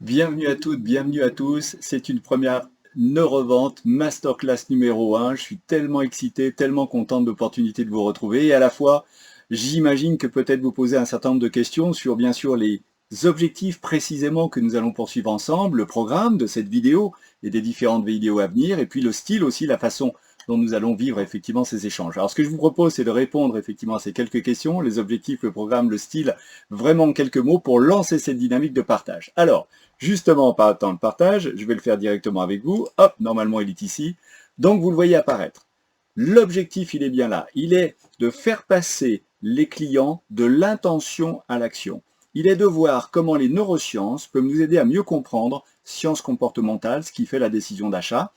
Bienvenue à toutes, bienvenue à tous. C'est une première Neurevente Masterclass numéro 1. Je suis tellement excité, tellement content de l'opportunité de vous retrouver. Et à la fois, j'imagine que peut-être vous posez un certain nombre de questions sur bien sûr les objectifs précisément que nous allons poursuivre ensemble, le programme de cette vidéo et des différentes vidéos à venir, et puis le style aussi, la façon dont nous allons vivre effectivement ces échanges. Alors ce que je vous propose, c'est de répondre effectivement à ces quelques questions, les objectifs, le programme, le style, vraiment en quelques mots pour lancer cette dynamique de partage. Alors, justement, en partant de partage, je vais le faire directement avec vous. Hop, normalement, il est ici. Donc, vous le voyez apparaître. L'objectif, il est bien là. Il est de faire passer les clients de l'intention à l'action. Il est de voir comment les neurosciences peuvent nous aider à mieux comprendre sciences comportementales, ce qui fait la décision d'achat.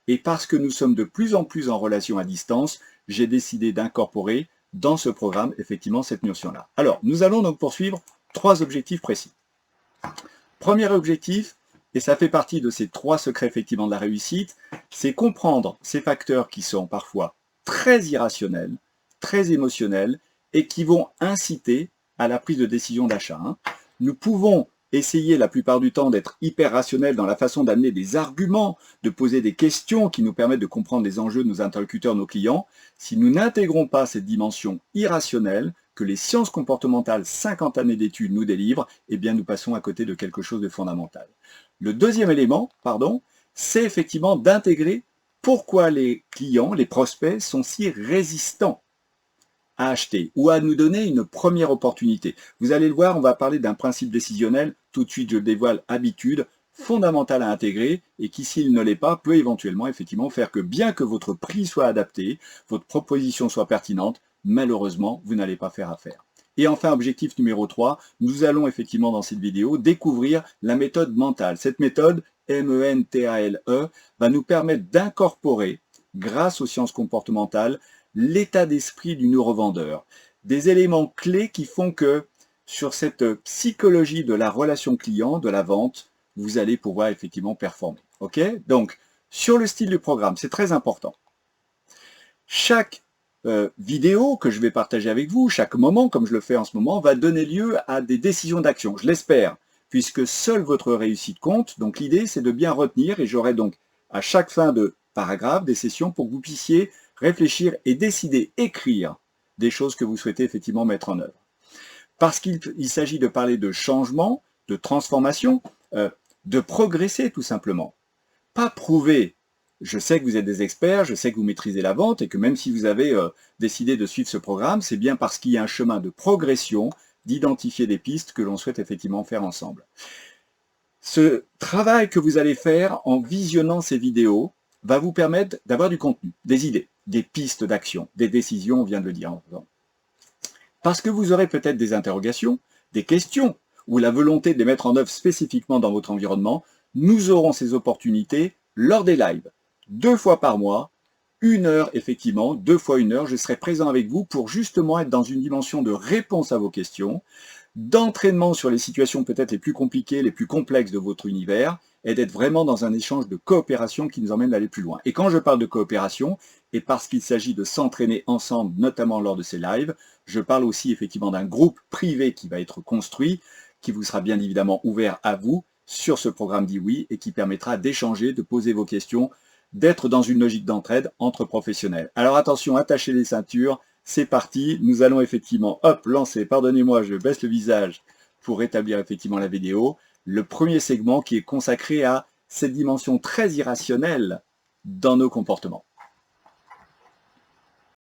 Et parce que nous sommes de plus en plus en relation à distance, j'ai décidé d'incorporer dans ce programme, effectivement, cette notion-là. Alors, nous allons donc poursuivre 3 objectifs précis. Premier objectif, et ça fait partie de ces 3 secrets effectivement de la réussite, c'est comprendre ces facteurs qui sont parfois très irrationnels, très émotionnels, et qui vont inciter à la prise de décision d'achat. Nous pouvons essayer la plupart du temps d'être hyper rationnels dans la façon d'amener des arguments, de poser des questions qui nous permettent de comprendre les enjeux de nos interlocuteurs, nos clients. Si nous n'intégrons pas cette dimension irrationnelle, que les sciences comportementales, 50 années d'études nous délivrent, eh bien nous passons à côté de quelque chose de fondamental. Le deuxième élément, c'est effectivement d'intégrer pourquoi les clients, les prospects sont si résistants à acheter ou à nous donner une première opportunité. Vous allez le voir, on va parler d'un principe décisionnel, tout de suite je le dévoile, habitude, fondamental à intégrer et qui, s'il ne l'est pas, peut éventuellement effectivement faire que bien que votre prix soit adapté, votre proposition soit pertinente, malheureusement, vous n'allez pas faire affaire. Et enfin, objectif numéro 3, nous allons effectivement dans cette vidéo découvrir la méthode mentale. Cette méthode, MENTALE, va nous permettre d'incorporer, grâce aux sciences comportementales, l'état d'esprit du neurovendeur. Des éléments clés qui font que sur cette psychologie de la relation client, de la vente, vous allez pouvoir effectivement performer. Ok? Donc, sur le style du programme, c'est très important. Chaque vidéo que je vais partager avec vous, chaque moment, comme je le fais en ce moment, va donner lieu à des décisions d'action, je l'espère, puisque seule votre réussite compte. Donc l'idée, c'est de bien retenir, et j'aurai donc à chaque fin de paragraphe des sessions pour que vous puissiez réfléchir et décider, écrire des choses que vous souhaitez effectivement mettre en œuvre. Parce qu'il s'agit de parler de changement, de transformation, de progresser tout simplement. Pas prouver. Je sais que vous êtes des experts, je sais que vous maîtrisez la vente et que même si vous avez décidé de suivre ce programme, c'est bien parce qu'il y a un chemin de progression, d'identifier des pistes que l'on souhaite effectivement faire ensemble. Ce travail que vous allez faire en visionnant ces vidéos va vous permettre d'avoir du contenu, des idées, des pistes d'action, des décisions, on vient de le dire. Parce que vous aurez peut-être des interrogations, des questions, ou la volonté de les mettre en œuvre spécifiquement dans votre environnement, nous aurons ces opportunités lors des lives. 2 fois par mois, 1 heure effectivement, 2 fois 1 heure, je serai présent avec vous pour justement être dans une dimension de réponse à vos questions, d'entraînement sur les situations peut-être les plus compliquées, les plus complexes de votre univers, et d'être vraiment dans un échange de coopération qui nous emmène à aller plus loin. Et quand je parle de coopération, et parce qu'il s'agit de s'entraîner ensemble, notamment lors de ces lives, je parle aussi effectivement d'un groupe privé qui va être construit, qui vous sera bien évidemment ouvert à vous sur ce programme Dis Oui et qui permettra d'échanger, de poser vos questions, d'être dans une logique d'entraide entre professionnels. Alors attention, attachez les ceintures, c'est parti, nous allons effectivement, hop, lancer, pardonnez-moi, je baisse le visage pour rétablir effectivement la vidéo, le premier segment qui est consacré à cette dimension très irrationnelle dans nos comportements.